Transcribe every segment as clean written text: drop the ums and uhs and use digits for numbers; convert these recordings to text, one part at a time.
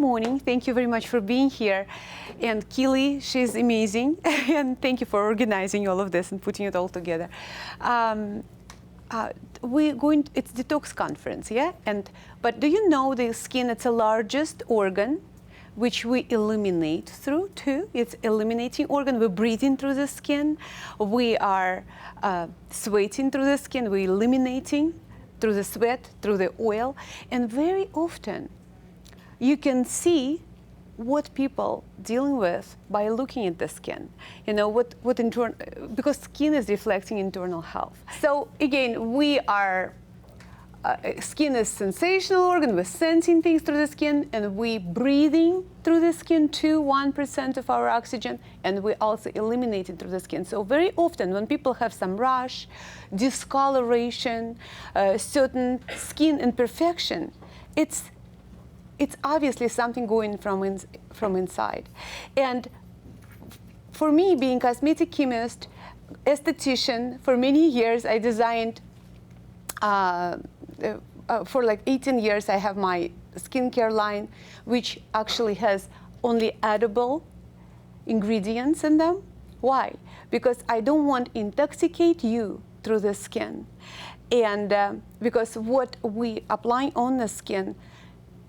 morning. Thank you very much for being here. And Keeley, she's amazing. And thank you for organizing all of this and putting it all together. It's detox conference, yeah? But do you know the skin, it's the largest organ which we eliminate through too. It's eliminating organ. We're breathing through the skin. We are sweating through the skin. We're eliminating through the sweat, through the oil. And very often, you can see what people dealing with by looking at the skin. You know, because skin is reflecting internal health. So again, we are, skin is sensational organ, we're sensing things through the skin, and we breathing through the skin to 1% of our oxygen, and we also eliminate it through the skin. So very often when people have some rash, discoloration, certain skin imperfection, it's obviously something going from inside. And for me, being cosmetic chemist, esthetician, for many years I designed, for like 18 years I have my skincare line, which actually has only edible ingredients in them. Why? Because I don't want to intoxicate you through the skin. And because what we apply on the skin,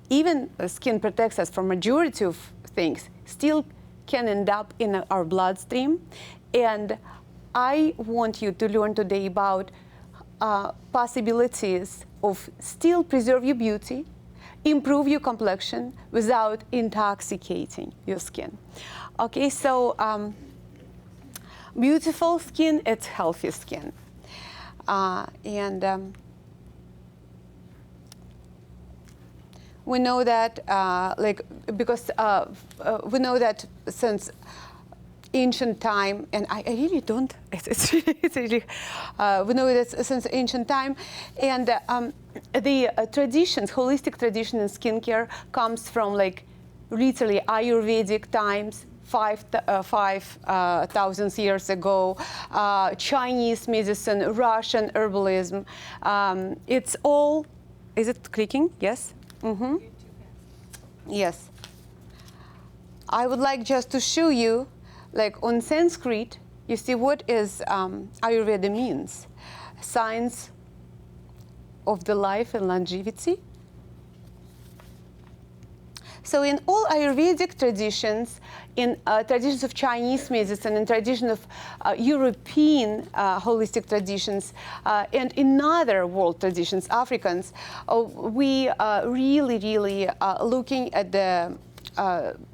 even the skin protects us from majority of things, still can end up in our bloodstream. And I want you to learn today about possibilities of still preserve your beauty, improve your complexion without intoxicating your skin. Okay, so beautiful skin, it's healthy skin. We know that, we know that since ancient time, and I really don't, it's really, we know that since ancient time, and the traditions, holistic tradition in skincare comes from like literally Ayurvedic times, 5,000 years ago, Chinese medicine, Russian herbalism. It's all, is it clicking? Yes? Mm-hmm. Yes. I would like just to show you, like on Sanskrit, you see what is Ayurveda means. Science of the life and longevity. So in all Ayurvedic traditions, in traditions of Chinese medicine, in tradition of European holistic traditions, and in other world traditions, Africans, we really looking at the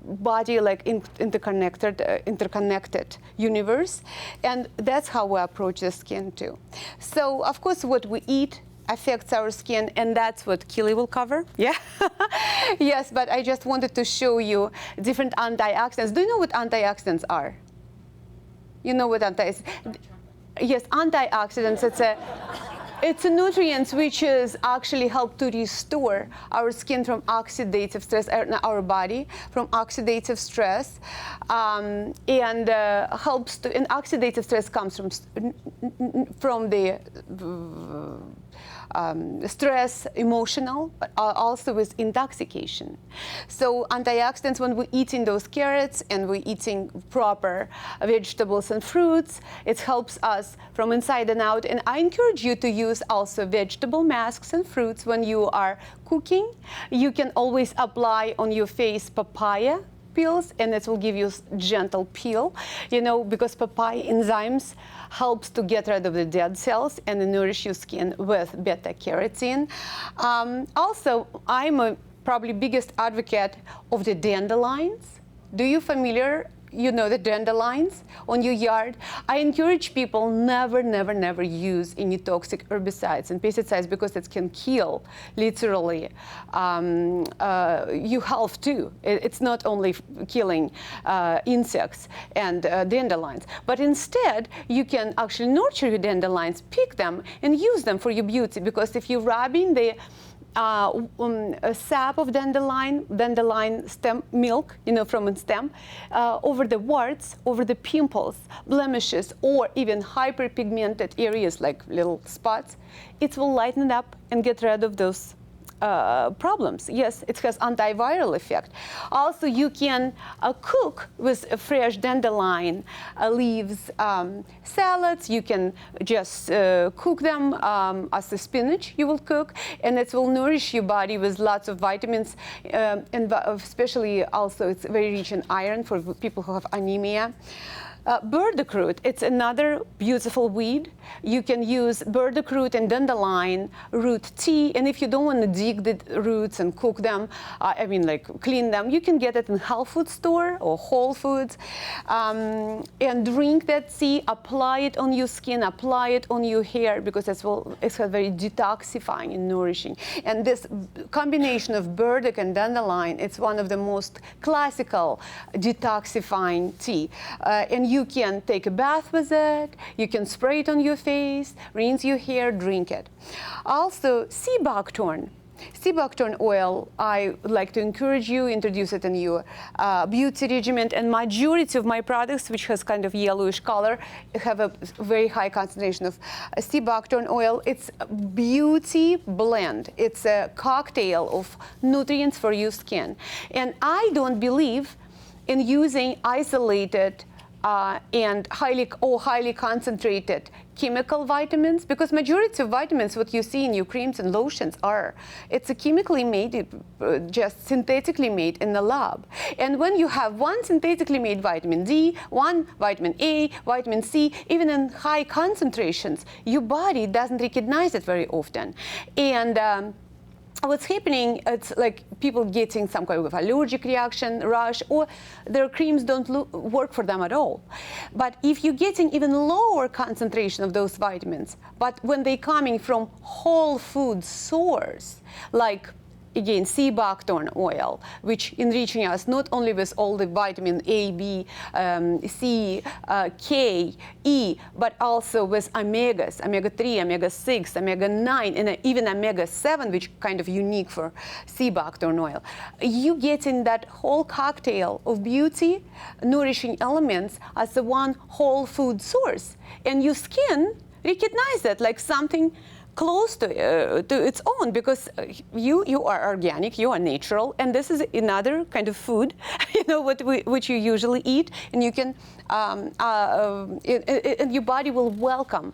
body like interconnected universe, and that's how we approach the skin too. So of course what we eat affects our skin, and that's what Keeley will cover. Yeah. Yes, but I just wanted to show you different antioxidants. Do you know what antioxidants are? You know what antioxidants? Yes, antioxidants. It's a nutrient which is actually help to restore our skin from oxidative stress, our body from oxidative stress, and helps to. And oxidative stress comes from the stress, emotional, but also with intoxication. So antioxidants, when we're eating those carrots and we're eating proper vegetables and fruits, it helps us from inside and out. And I encourage you to use also vegetable masks and fruits when you are cooking. You can always apply on your face papaya peels, and it will give you gentle peel, you know, because papaya enzymes helps to get rid of the dead cells and nourish your skin with beta carotene. Also, I'm a probably biggest advocate of the dandelions. Do you familiar? You know the dandelions on your yard. I encourage people never use any toxic herbicides and pesticides because it can kill literally your health too. It's not only killing insects and dandelions, but instead you can actually nurture your dandelions, pick them and use them for your beauty, because if you're rubbing the a sap of dandelion stem milk, you know, from a stem, over the warts, over the pimples, blemishes, or even hyperpigmented areas like little spots, it will lighten it up and get rid of those problems. Yes, it has antiviral effect. Also, you can cook with fresh dandelion leaves salads. You can just cook them as the spinach you will cook, and it will nourish your body with lots of vitamins, and especially also it's very rich in iron for people who have anemia. Burdock root, it's another beautiful weed. You can use burdock root and dandelion root tea, and if you don't want to dig the roots and cook them, I mean like clean them, you can get it in health food store or Whole Foods, and drink that tea, apply it on your skin, apply it on your hair, because it's very detoxifying and nourishing. And this combination of burdock and dandelion, it's one of the most classical detoxifying tea. And you can take a bath with it, you can spray it on your face, rinse your hair, drink it. Also, sea buckthorn. Sea buckthorn oil, I would like to encourage you, introduce it in your beauty regimen, and majority of my products, which has kind of yellowish color, have a very high concentration of sea buckthorn oil. It's a beauty blend. It's a cocktail of nutrients for your skin. And I don't believe in using isolated and highly concentrated chemical vitamins, because majority of vitamins, what you see in your creams and lotions it's a chemically made, just synthetically made in the lab. And when you have one synthetically made vitamin D, one vitamin A, vitamin C, even in high concentrations, your body doesn't recognize it very often. And what's happening, it's like people getting some kind of allergic reaction, rash, or their creams don't work for them at all. But if you're getting even lower concentration of those vitamins, but when they're coming from whole food source, like again, sea buckthorn oil, which enriching us not only with all the vitamin A, B, C, K, E, but also with omegas, omega-3, omega-6, omega-9, and even omega-7, which kind of unique for sea buckthorn oil. You get in that whole cocktail of beauty, nourishing elements as a one whole food source. And your skin recognize that like something close to its own, because you are organic, you are natural, and this is another kind of food, which you usually eat, and you can, and your body will welcome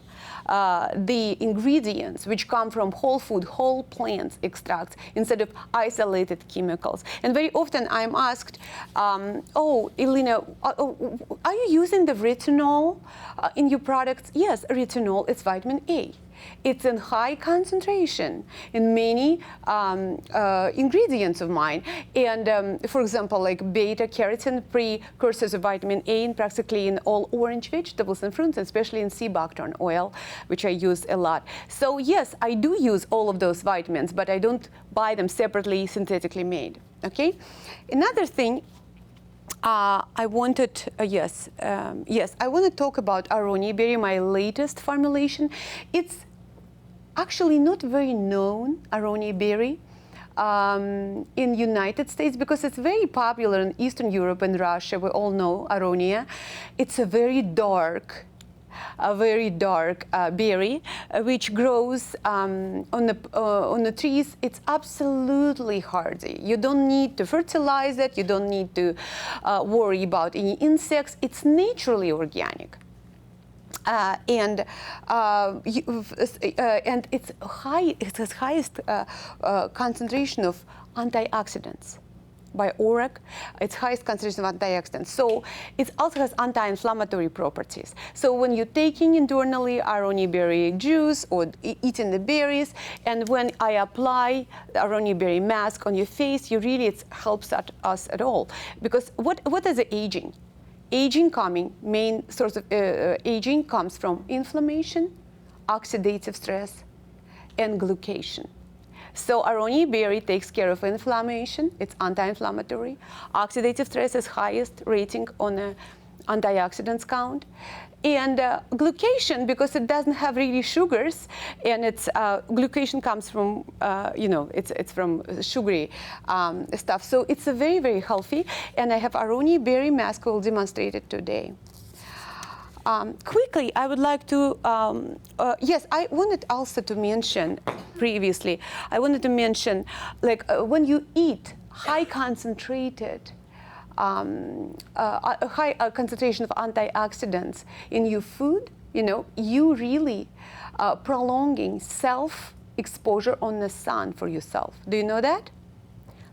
the ingredients which come from whole food, whole plants extracts, instead of isolated chemicals. And very often I'm asked, oh, Elina, are you using the retinol in your products? Yes, retinol is vitamin A. It's in high concentration in many ingredients of mine. And for example, like beta-carotene, precursors of vitamin A, in practically in all orange vegetables and fruits, especially in sea buckthorn oil, which I use a lot. So yes, I do use all of those vitamins, but I don't buy them separately, synthetically made. Okay? Another thing, I wanted, I want to talk about aronia berry, my latest formulation. It's actually not very known, aronia berry, in United States, because it's very popular in Eastern Europe and Russia. We all know aronia. It's a very dark berry, which grows on the trees. It's absolutely hardy. You don't need to fertilize it. You don't need to worry about any insects. It's naturally organic. And it's high. It has highest concentration of antioxidants. By ORAC, its highest concentration of antioxidants. So it also has anti-inflammatory properties. So when you're taking internally aronia berry juice or eating the berries, and when I apply the aronia berry mask on your face, it helps us at all. Because what is the aging? Main source of aging comes from inflammation, oxidative stress, and glucation. So aronia berry takes care of inflammation. It's anti-inflammatory. Oxidative stress is highest rating on the antioxidants count. And glucation, because it doesn't have really sugars, and it's glucation comes from, it's from sugary stuff. So it's a very, very healthy. And I have aronia berry mask. We'll demonstrate it today. Quickly, I would like to, yes, I wanted also to mention previously, I wanted to mention, like when you eat high concentrated, a high concentration of antioxidants in your food, you know, you really prolonging self-exposure on the sun for yourself. Do you know that?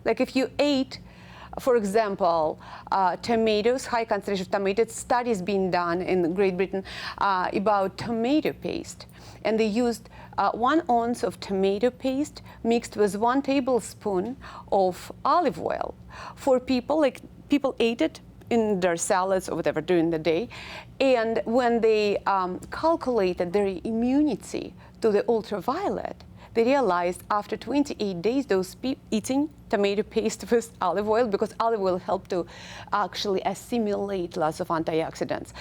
Like if you ate, for example, tomatoes, high concentration of tomatoes, studies being done in Great Britain about tomato paste. And they used 1 ounce of tomato paste mixed with 1 tablespoon of olive oil for people, like people ate it in their salads or whatever during the day. And when they calculated their immunity to the ultraviolet, they realized after 28 days, those people eating tomato paste with olive oil, because olive oil helped to actually assimilate lots of antioxidants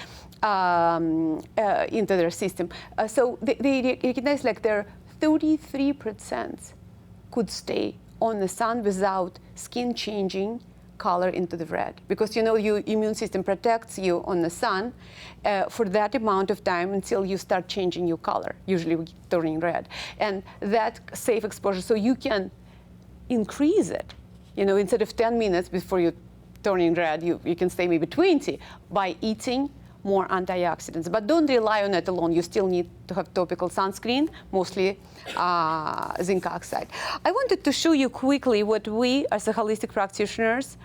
into their system. So they recognized like their 33% could stay on the sun without skin changing color into the red, because you know your immune system protects you on the sun for that amount of time until you start changing your color, usually turning red, and that safe exposure. So you can increase it, you know, instead of 10 minutes before you turning red, you can stay maybe 20 by eating more antioxidants. But don't rely on it alone. You still need to have topical sunscreen, mostly zinc oxide. I wanted to show you quickly what we as a holistic practitioners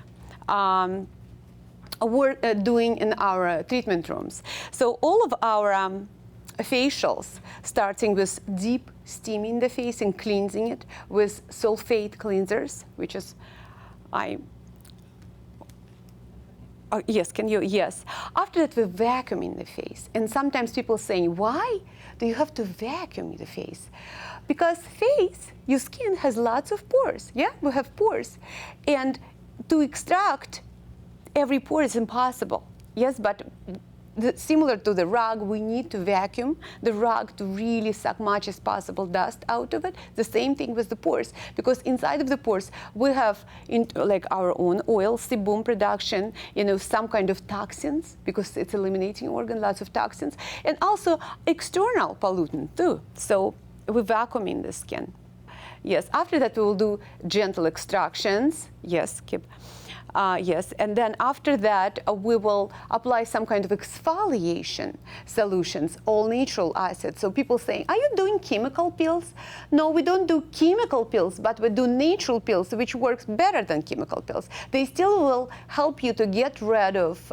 were doing in our treatment rooms. So all of our facials, starting with deep steaming the face and cleansing it with sulfate cleansers, which is, yes, can you? Yes. After that, we vacuum the face. And sometimes people saying, why do you have to vacuum the face? Because face, your skin has lots of pores. Yeah, we have pores. And to extract every pore is impossible. Yes, but similar to the rug, we need to vacuum the rug to really suck much as possible dust out of it. The same thing with the pores, because inside of the pores we have like our own oil, sebum production, you know, some kind of toxins, because it's eliminating organ, lots of toxins, and also external pollutant too. So we vacuum in the skin. Yes, after that we will do gentle extractions. Yes, keep. Yes, and then after that we will apply some kind of exfoliation solutions, all natural acids. So people saying, are you doing chemical pills? No, we don't do chemical pills, but we do natural pills, which works better than chemical pills. They still will help you to get rid of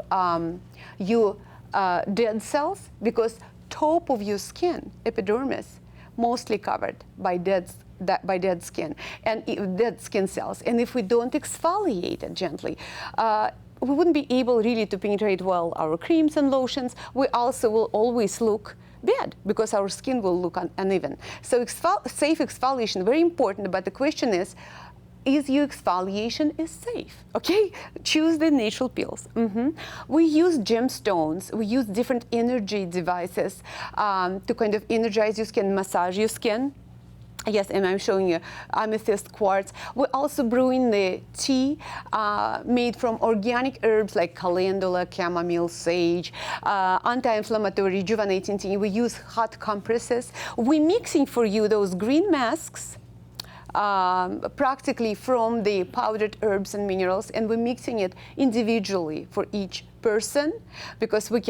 your dead cells, because top of your skin, epidermis, mostly covered by dead skin and dead skin cells. And if we don't exfoliate it gently, we wouldn't be able really to penetrate well our creams and lotions. We also will always look bad, because our skin will look uneven. So safe exfoliation, very important, but the question is your exfoliation is safe? Okay, choose the natural pills. We use gemstones, we use different energy devices to kind of energize your skin, massage your skin. Yes, and I'm showing you amethyst quartz. We're also brewing the tea made from organic herbs like calendula, chamomile, sage, anti-inflammatory, rejuvenating tea. We use hot compresses. We're mixing for you those green masks practically from the powdered herbs and minerals, and we're mixing it individually for each person, because we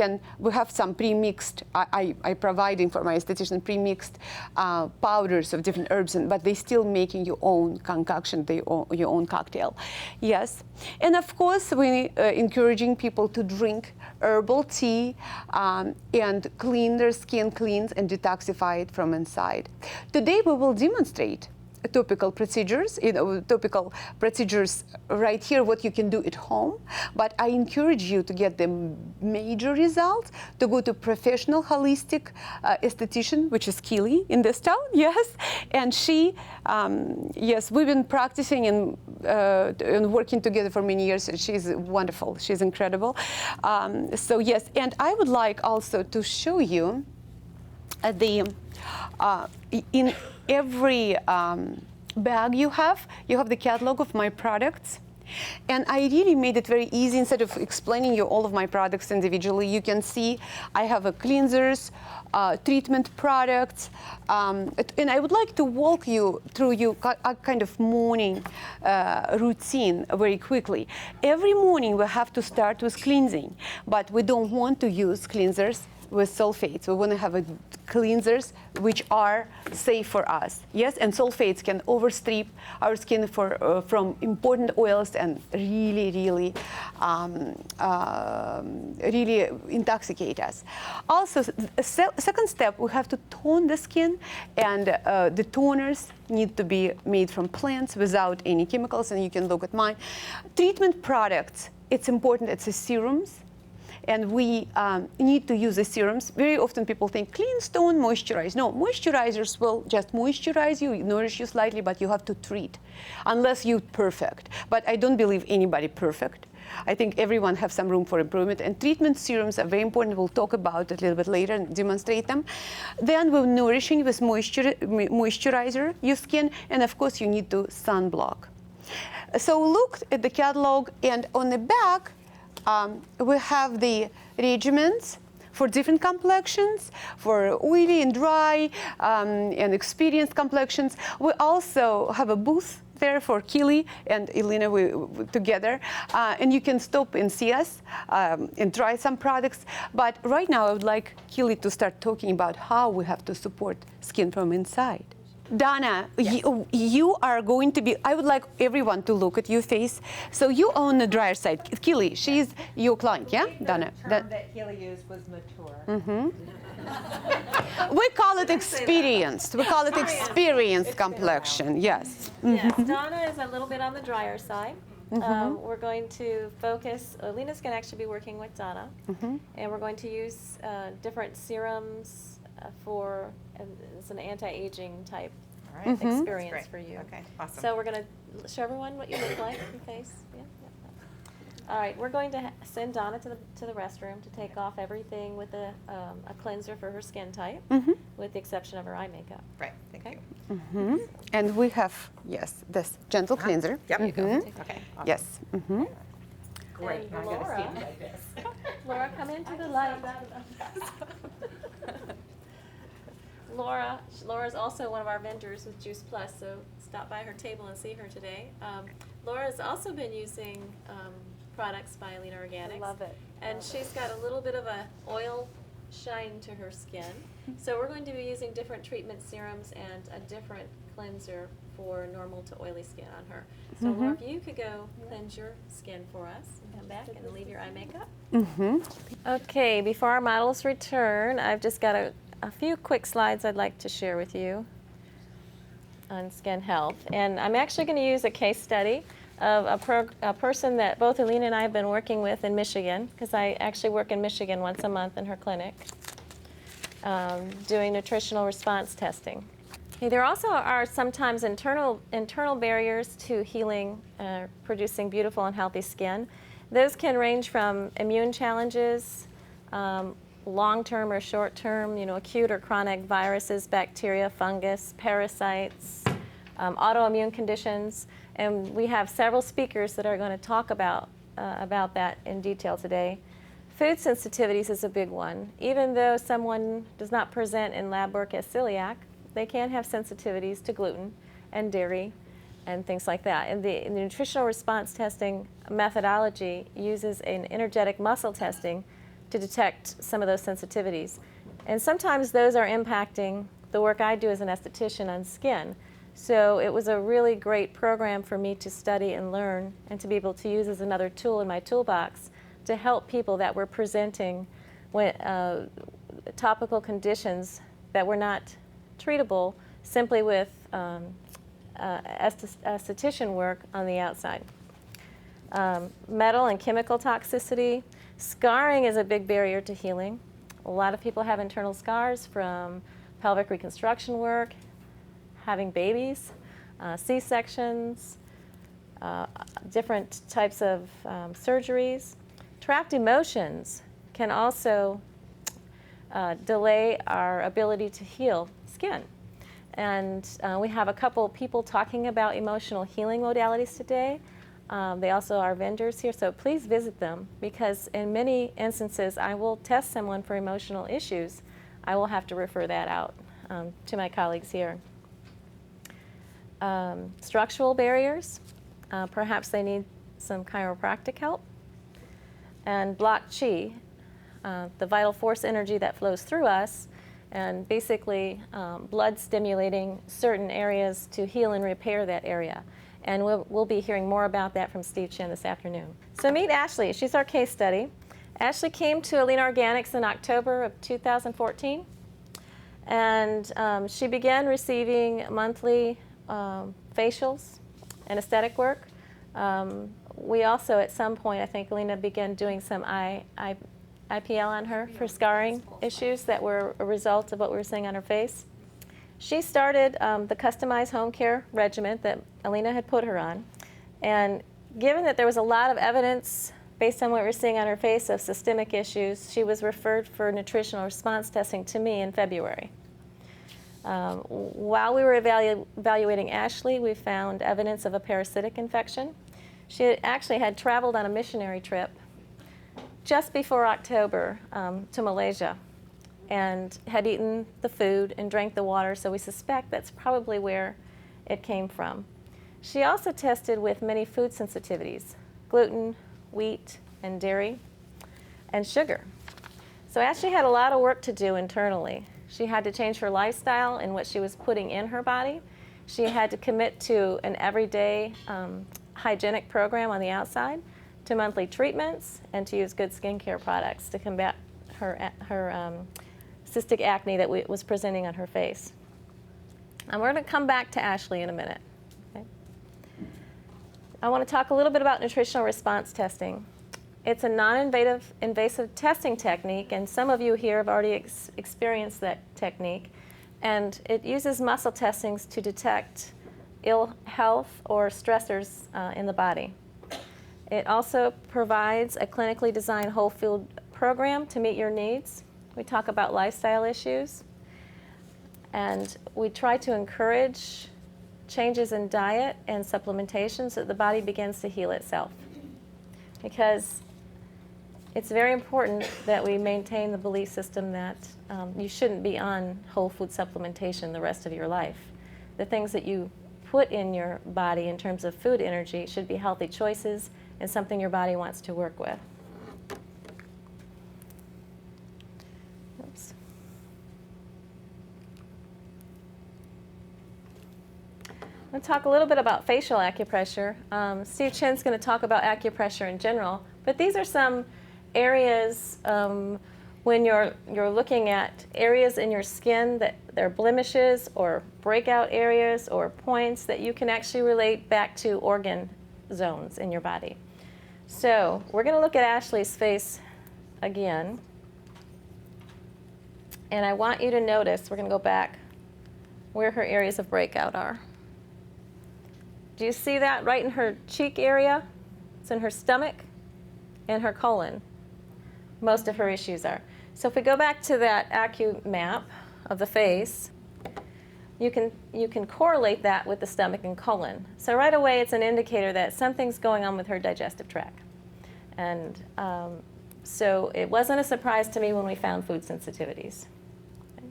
have some pre-mixed, I providing for my esthetician pre-mixed powders of different herbs, but they still making your own concoction, your own cocktail. Yes, and of course we encouraging people to drink herbal tea and clean their skin, cleanse and detoxify it from inside. Today we will demonstrate topical procedures, right here, what you can do at home. But I encourage you to get the major results, to go to professional holistic esthetician, which is Keeley in this town, yes. And she, yes, we've been practicing and working together for many years, and she's wonderful, she's incredible. So yes, and I would like also to show you in every bag you have the catalog of my products. And I really made it very easy. Instead of explaining you all of my products individually, you can see I have a cleansers, treatment products, and I would like to walk you through a kind of morning routine very quickly. Every morning we have to start with cleansing, but we don't want to use cleansers with sulfates. We want to have cleansers which are safe for us. Yes, and sulfates can overstrip our skin from important oils and really intoxicate us. Also, second step, we have to tone the skin, and the toners need to be made from plants without any chemicals, and you can look at mine. Treatment products, it's important, it's the serums. And we need to use the serums. Very often people think clean, tone, moisturize. No, moisturizers will just moisturize you, nourish you slightly, but you have to treat, unless you're perfect. But I don't believe anybody perfect. I think everyone has some room for improvement. And treatment serums are very important. We'll talk about it a little bit later and demonstrate them. Then we're nourishing with moisturizer your skin, and of course you need to sunblock. So look at the catalog, and on the back, we have the regimens for different complexions, for oily and dry and experienced complexions. We also have a booth there for Keeley and Elina together, and you can stop and see us and try some products. But right now I would like Keeley to start talking about how we have to support skin from inside. Donna, yes. You are going to be, I would like everyone to look at your face. So you own the dryer side. Keeley, she's your client, yeah? Donna. The term that Keeley used was mature. Mm-hmm. We call it experienced. We call it experienced complexion, yes. Yes, Donna is a little bit on the drier side. We're going to focus, Elina's going to actually be working with Donna, and we're going to use different serums for, it's an anti-aging type experience for you. Okay, awesome. So we're going to show everyone what you look like, your face. Yeah. All right, we're going to send Donna to the restroom to take off everything with a cleanser for her skin type, with the exception of her eye makeup. Right, thank you. And we have, yes, this gentle cleanser. Yep, you go. Okay, awesome. Yes. Great, And now I gotta Laura. stand like this. Laura, come into the light. Laura's also one of our vendors with Juice Plus, so stop by her table and see her today. Laura's also been using products by Elina Organics. Love it. And she's got a little bit of a oil shine to her skin. So we're going to be using different treatment serums and a different cleanser for normal to oily skin on her. So Laura, if you could go cleanse your skin for us and come back and leave your eye makeup. Okay, before our models return, I've just got a few quick slides I'd like to share with you on skin health. And I'm actually going to use a case study of a person that both Elina and I have been working with in Michigan, because I actually work in Michigan once a month in her clinic, doing nutritional response testing. Okay, there also are sometimes internal barriers to healing, producing beautiful and healthy skin. Those can range from immune challenges, long-term or short-term, acute or chronic viruses, bacteria, fungus, parasites, autoimmune conditions, and we have several speakers that are going to talk about that in detail today. Food sensitivities is a big one. Even though someone does not present in lab work as celiac, they can have sensitivities to gluten and dairy and things like that. And the nutritional response testing methodology uses an energetic muscle testing to detect some of those sensitivities. And sometimes those are impacting the work I do as an esthetician on skin. So it was a really great program for me to study and learn and to be able to use as another tool in my toolbox to help people that were presenting with topical conditions that were not treatable simply with esthetician work on the outside. Metal and chemical toxicity. Scarring is a big barrier to healing. A lot of people have internal scars from pelvic reconstruction work, having babies, C-sections, different types of surgeries. Trapped emotions can also delay our ability to heal skin. And we have a couple people talking about emotional healing modalities today. They also are vendors here, so please visit them, because in many instances I will test someone for emotional issues. I will have to refer that out to my colleagues here. Structural barriers, perhaps they need some chiropractic help. And block chi, the vital force energy that flows through us, and basically blood stimulating certain areas to heal and repair that area. And we'll be hearing more about that from Steve Chin this afternoon. So meet Ashley. She's our case study. Ashley came to Elina Organics in October of 2014. And she began receiving monthly facials and aesthetic work. We also, at some point, I think Elina began doing some IPL on her for scarring issues that were a result of what we were seeing on her face. She started the customized home care regimen that Elina had put her on. And given that there was a lot of evidence based on what we were seeing on her face of systemic issues, she was referred for nutritional response testing to me in February. While we were evaluating Ashley, we found evidence of a parasitic infection. She actually had traveled on a missionary trip just before October to Malaysia and had eaten the food and drank the water, so we suspect that's probably where it came from. She also tested with many food sensitivities: gluten, wheat, and dairy, and sugar. So Ashley had a lot of work to do internally. She had to change her lifestyle and what she was putting in her body. She had to commit to an everyday hygienic program on the outside, to monthly treatments, and to use good skincare products to combat her cystic acne that was presenting on her face. And we're going to come back to Ashley in a minute. Okay? I want to talk a little bit about nutritional response testing. It's a non-invasive testing technique, and some of you here have already experienced that technique. And it uses muscle testings to detect ill health or stressors in the body. It also provides a clinically designed whole food program to meet your needs. We talk about lifestyle issues, and we try to encourage changes in diet and supplementation so that the body begins to heal itself. Because it's very important that we maintain the belief system that you shouldn't be on whole food supplementation the rest of your life. The things that you put in your body in terms of food energy should be healthy choices and something your body wants to work with. Oops. I'm going to talk a little bit about facial acupressure. Steve Chin's going to talk about acupressure in general, but these are some areas when you're looking at areas in your skin that they're blemishes or breakout areas or points that you can actually relate back to organ zones in your body. So we're going to look at Ashley's face again. And I want you to notice, we're going to go back, where her areas of breakout are. Do you see that right in her cheek area? It's in her stomach and her colon. Most of her issues are. So if we go back to that acu map of the face, you can correlate that with the stomach and colon. So right away it's an indicator that something's going on with her digestive tract. And so it wasn't a surprise to me when we found food sensitivities. Okay.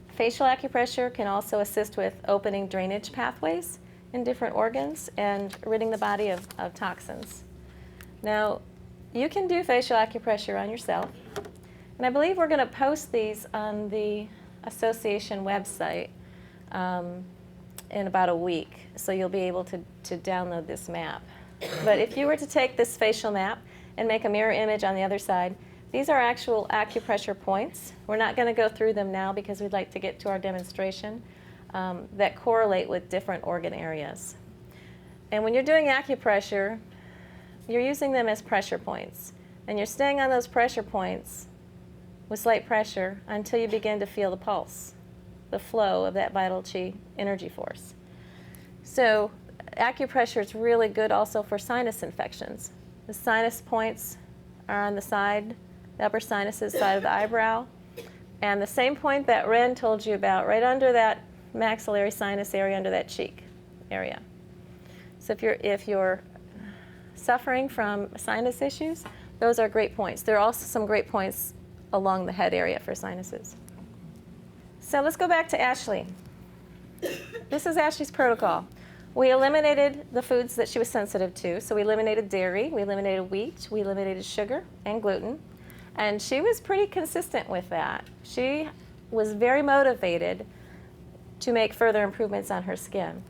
Facial acupressure can also assist with opening drainage pathways in different organs and ridding the body of toxins. Now, you can do facial acupressure on yourself, and I believe we're going to post these on the association website in about a week, so you'll be able to download this map. But if you were to take this facial map and make a mirror image on the other side, these are actual acupressure points. We're not going to go through them now because we'd like to get to our demonstration that correlate with different organ areas. And when you're doing acupressure, you're using them as pressure points. And you're staying on those pressure points with slight pressure until you begin to feel the pulse, the flow of that vital chi energy force. So acupressure is really good also for sinus infections. The sinus points are on the side, the upper sinuses, side of the eyebrow. And the same point that Ren told you about, right under that maxillary sinus area, under that cheek area. So if you're suffering from sinus issues, those are great points. There are also some great points along the head area for sinuses. So let's go back to Ashley. This is Ashley's protocol. We eliminated the foods that she was sensitive to. So we eliminated dairy, we eliminated wheat, we eliminated sugar and gluten. And she was pretty consistent with that. She was very motivated to make further improvements on her skin.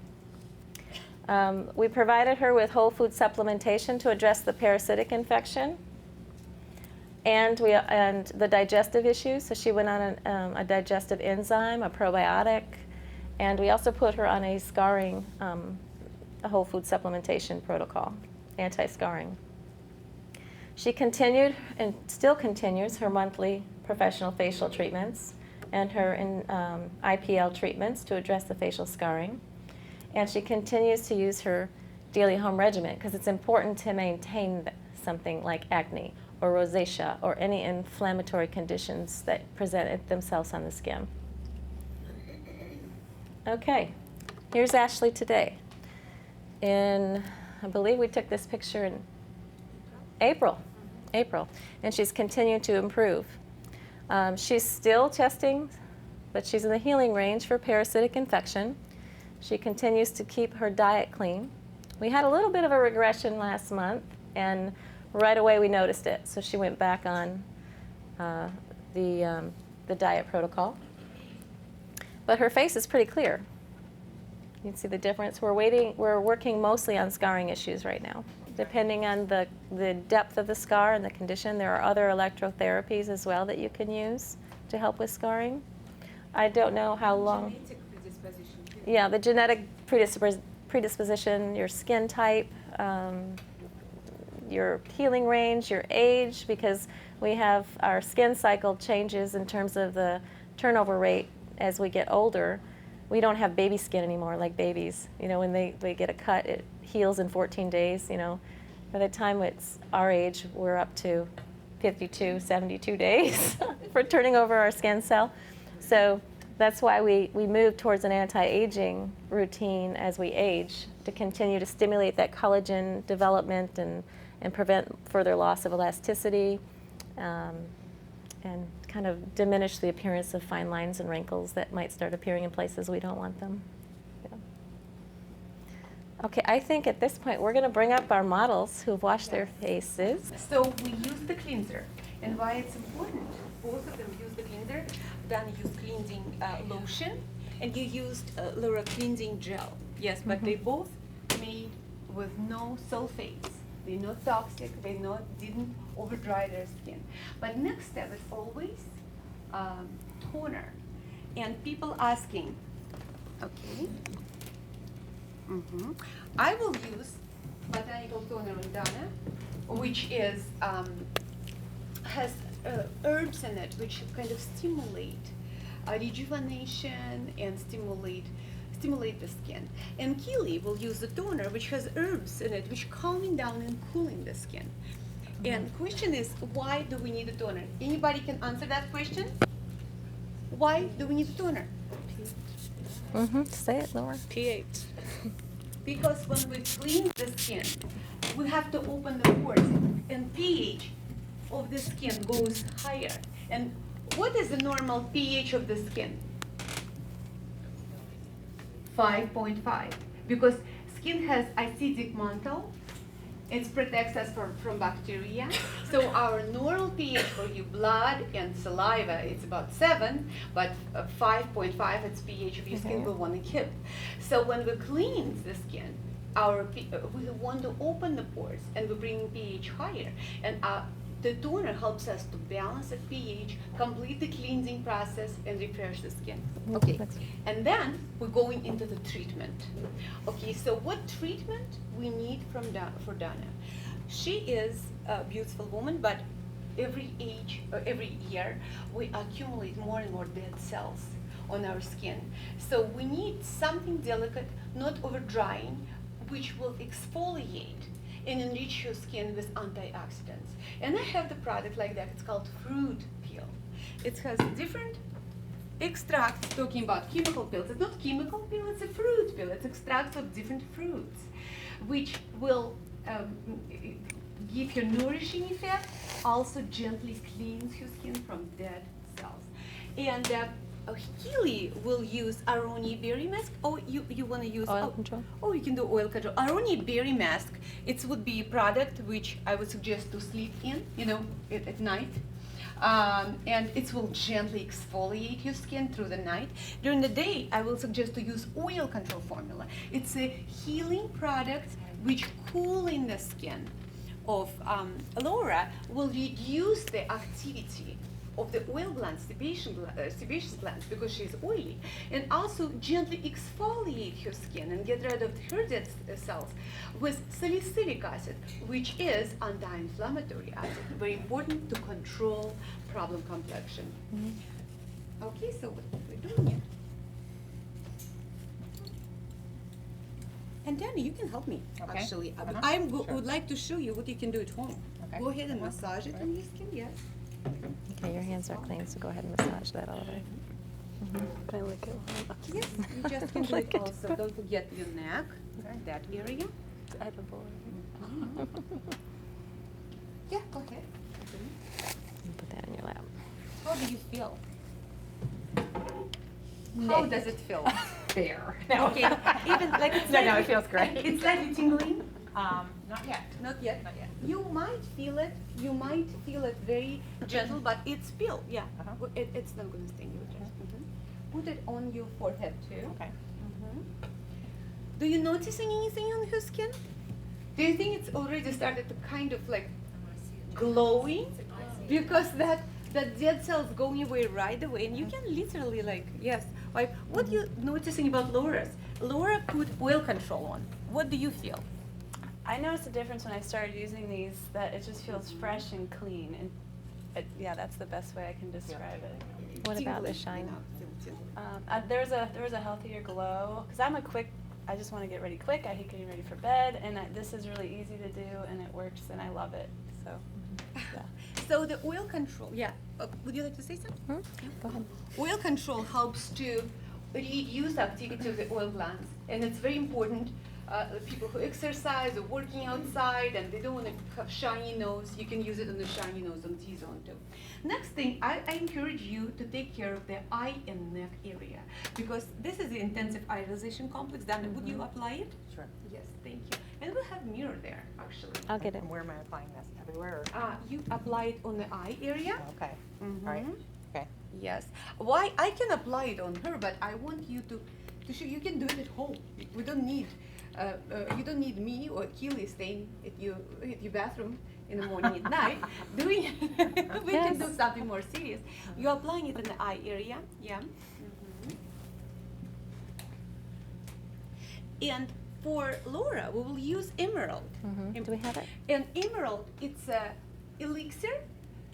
We provided her with whole food supplementation to address the parasitic infection and the digestive issues. So she went on a digestive enzyme, a probiotic, and we also put her on a scarring, a whole food supplementation protocol, anti-scarring. She continued and still continues her monthly professional facial treatments and her IPL treatments to address the facial scarring. And she continues to use her daily home regimen because it's important to maintain something like acne or rosacea or any inflammatory conditions that present themselves on the skin. Okay, here's Ashley today. I believe we took this picture in April, and she's continued to improve. She's still testing, but she's in the healing range for parasitic infection. She continues to keep her diet clean. We had a little bit of a regression last month, and right away we noticed it. So she went back on the diet protocol. But her face is pretty clear. You can see the difference. We're working mostly on scarring issues right now. Depending on the depth of the scar and the condition, there are other electrotherapies as well that you can use to help with scarring. I don't know how long. Genetic predisposition too. Yeah, the genetic predisposition, your skin type, your healing range, your age, because we have our skin cycle changes in terms of the turnover rate as we get older. We don't have baby skin anymore like babies. You know, when they get a cut, it heals in 14 days, you know. By the time it's our age, we're up to 52, 72 days for turning over our skin cell. So that's why we move towards an anti-aging routine as we age to continue to stimulate that collagen development and prevent further loss of elasticity and kind of diminish the appearance of fine lines and wrinkles that might start appearing in places we don't want them. Yeah. Okay, I think at this point we're going to bring up our models who've washed their faces. So we use the cleanser, and why it's important. Both of them use the cleanser. Dana used cleansing lotion, and you used Laura cleansing gel. Yes, but they both made with no sulfates. They're not toxic. They didn't over dry their skin. But next step is always toner, and people asking, okay. I will use botanical toner on Dana, which is has herbs in it, which kind of stimulate rejuvenation and stimulate the skin. And Keeley will use the toner, which has herbs in it, which calming down and cooling the skin. And question is, why do we need a toner? Anybody can answer that question? Why do we need a toner? Say it, Laura. pH. Because when we clean the skin, we have to open the pores, and pH of the skin goes higher. And what is the normal pH of the skin? 5.5. Because skin has acidic mantle, it protects us from bacteria. So our normal pH for your blood and saliva, it's about 7, but 5.5, it's pH of your skin we want to keep. So when we cleanse the skin, we want to open the pores, and we bring pH higher. And the toner helps us to balance the pH, complete the cleansing process, and refresh the skin. Okay, and then we're going into the treatment. Okay, so what treatment we need for Dana? She is a beautiful woman, but every year, we accumulate more and more dead cells on our skin. So we need something delicate, not over drying, which will exfoliate and enrich your skin with antioxidants. And I have the product like that. It's called Fruit Peel. It has different extracts, talking about chemical peels. It's not chemical peel, it's a fruit peel. It's extracts of different fruits. which will give her nourishing effect, also gently cleans her skin from dead cells. And Keeley will use Aroni berry mask. Oh, you want to use Oil control? Oh, you can do oil control. Aroni berry mask. It would be a product which I would suggest to sleep in, at night. And it will gently exfoliate your skin through the night. During the day, I will suggest to use oil control formula. It's a healing product which cooling the skin of Laura will reduce the activity of the oil glands, sebaceous glands, because she's oily, and also gently exfoliate her skin and get rid of her dead cells with salicylic acid, which is anti-inflammatory acid, very important to control problem complexion. Mm-hmm. Okay, so we're doing it. And Danny, you can help me, Okay. actually. Uh-huh. I Sure. would like to show you what you can do at home. Okay. Go ahead and Uh-huh. massage it on your skin, yes. Okay, your hands are clean, so go ahead and massage that all over. Can I lick it? Yes, you just can do it also. Don't forget your neck, that area. It's edible. Yeah, go ahead. Put that in your lap. How do you feel? How does it feel? There. Okay, even like it's No, it slightly- feels great. It's slightly tingling? Not yet. Not yet? Not yet. You might feel it very gentle, but it's still, yeah. Uh-huh. It's not gonna sting you. Just put it on your forehead too. Okay. Do you notice anything on her skin? Do you think it's already started to kind of like glowing? Because that dead cells going away right away, and you can literally like what you noticing about Laura's? Laura put oil control on. What do you feel? I noticed a difference when I started using these, that it just feels fresh and clean. And yeah, that's the best way I can describe it. What about the Tingling, shine? There was a healthier glow, because I just want to get ready quick. I hate getting ready for bed, and this is really easy to do, and it works, and I love it. So, yeah. So the oil control, yeah. Would you like to say something? Go ahead. Oil control helps to reduce activity of the oil glands, and it's very important. People who exercise or working outside and they don't want to have shiny nose, you can use it on the shiny nose on T-zone too. Next thing, I encourage you to take care of the eye and neck area, because this is the intensive iodization complex. Dana, would you apply it? Sure. Yes, thank you. And we'll have mirror there, actually. I'll get it. And where am I applying this? Everywhere? You apply it on the eye area. Okay. All right. Okay. Yes. Why I can apply it on her, but I want you to show you can do it at home. We don't need you don't need me or Keeley staying at your bathroom in the morning at night doing it. We can do something more serious. You're applying it in the eye area, yeah. And for Laura, we will use emerald. Do we have it? And emerald, it's a elixir.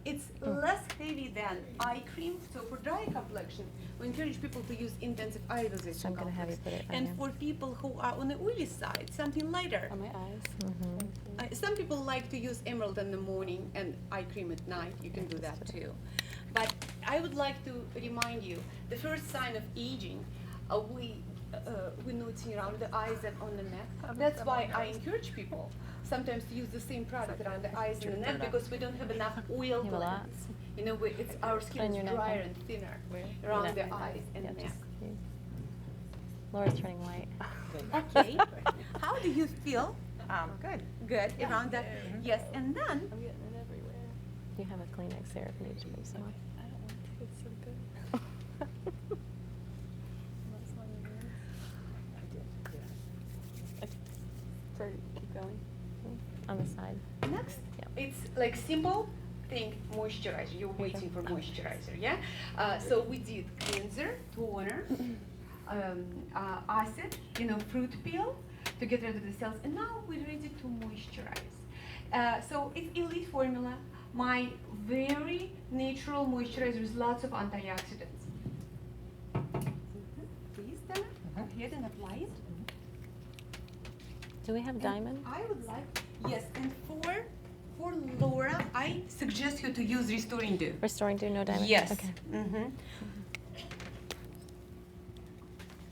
It's less heavy than eye cream. So for dry complexion, we encourage people to use intensive iodization. So I'm gonna have you complex. put it on And there. for people who are on the oily side, something lighter. On my eyes. Some people like to use emerald in the morning and eye cream at night. You can do that too. But I would like to remind you, the first sign of aging, we noticing around the eyes and on the neck. That's why I encourage people sometimes to use the same product around the eyes and the neck, because we don't have enough oil You have a lot. glands. Our On skin your is neck, drier right? and thinner Your around neck. the eyes and Yeah, neck. just you. Laura's turning white. Okay. How do you feel? Good. Good around that. Yes, and then I'm getting it everywhere. You have a Kleenex there if you need to bring some. I don't want to. It's so good. That's my name. Sorry, keep going. On the side. next, Yep. it's like simple thing, moisturizer. You're waiting for moisturizer, yeah? So we did cleanser, toner, acid, fruit peel to get rid of the cells, and now we're ready to moisturize. So it's elite formula, my very natural moisturizer with lots of antioxidants. Please, Dana, go ahead and apply it. Do we have diamond? I would like, yes, and for Laura, I suggest you to use Restoring Dew. Restoring Dew, no diamond? Yes. Okay.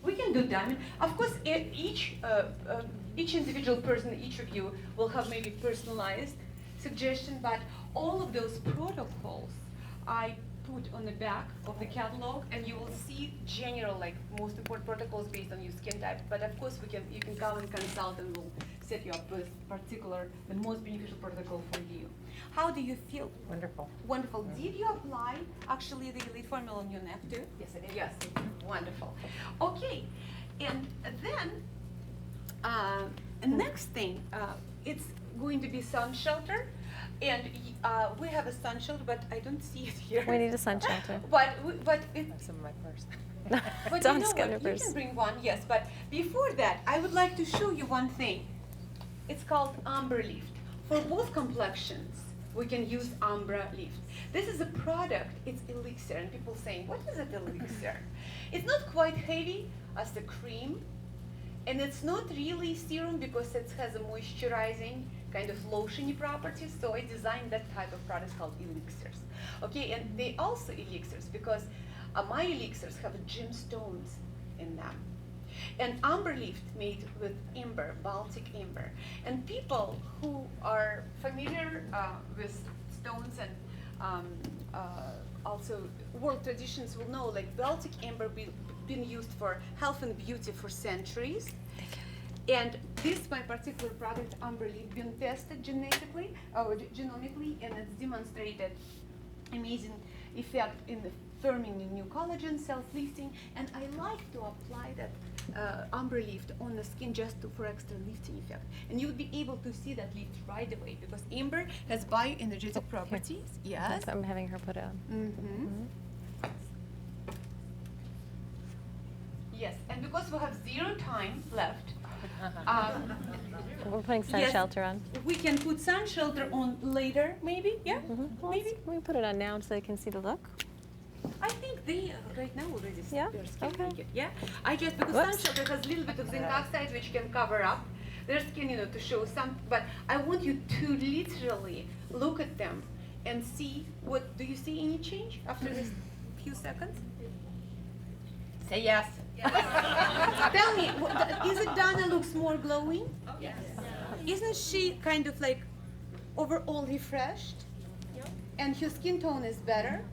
We can do diamond. Of course, each each individual person, each of you will have maybe personalized suggestion, but all of those protocols I put on the back of the catalog, and you will see general, like most important protocols based on your skin type. But of course, you can come and consult, and we'll set you up with the most beneficial protocol for you. How do you feel? Wonderful. Wonderful. Did you apply actually the elite formula on your neck too? Yes, I did. Yes. Wonderful. Okay, and then next thing, it's going to be sun shelter. And we have a sun shelter, but I don't see it here. We need a sun shelter. But I have some in my purse. but you Dawn's know got her what? You purse. can bring one, yes. But before that, I would like to show you one thing. It's called Amber Lift. For both complexions, we can use Ambra Lift. This is a product. It's elixir, and people saying, "What is it, elixir?" It's not quite heavy as the cream, and it's not really serum because it has a moisturizing kind of lotiony properties. So I designed that type of products called elixirs. Okay, and they also elixirs because my elixirs have gemstones in them. And Amber Lift made with amber, Baltic amber. And people who are familiar with stones and also world traditions will know, like Baltic amber been used for health and beauty for centuries. And this, my particular product, Amber Lift, been tested genetically, or genomically, and it's demonstrated amazing effect in the firming the new collagen, self-lifting, and I like to apply that Amber Lift on the skin just for extra lifting effect. And you would be able to see that lift right away because amber has bioenergetic properties. Yes. I'm having her put it on. Mm-hmm. Yes, and because we have 0 time left, We're putting sun yes, shelter on. we can put sun shelter on later, maybe. Yeah, Well, maybe. we put it on now so they can see the look. I think they right now already Yeah? their skin Okay. naked. Yeah, I just because Whoops. sun shelter has a little bit of zinc oxide which can cover up their skin, to show some. But I want you to literally look at them and see what. Do you see any change after this few seconds? Say yes. Tell me, is it Donna looks more glowing? Yes. Isn't she kind of like overall refreshed? Yep. And her skin tone is better?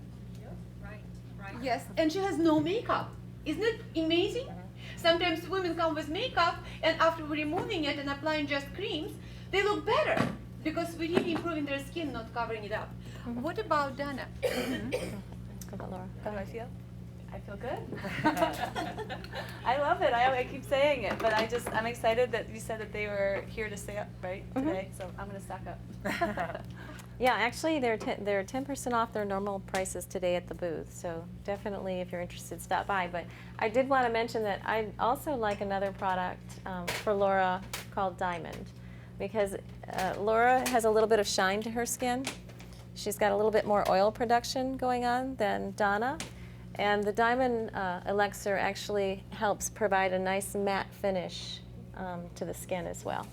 Right. Yes, and she has no makeup. Isn't it amazing? Sometimes women come with makeup, and after removing it and applying just creams, they look better because we're really improving their skin, not covering it up. What about Donna? Go about Laura. How do I feel? I feel good. I love it. I keep saying it, but I'm excited that you said that they were here to stay up, right, today, so I'm going to stock up. Yeah, actually, they're 10% off their normal prices today at the booth. So definitely, if you're interested, stop by. But I did want to mention that I also like another product for Laura called Diamond, because Laura has a little bit of shine to her skin. She's got a little bit more oil production going on than Donna. And the Diamond Elixir actually helps provide a nice matte finish to the skin as well.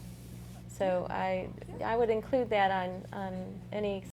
So I would include that on any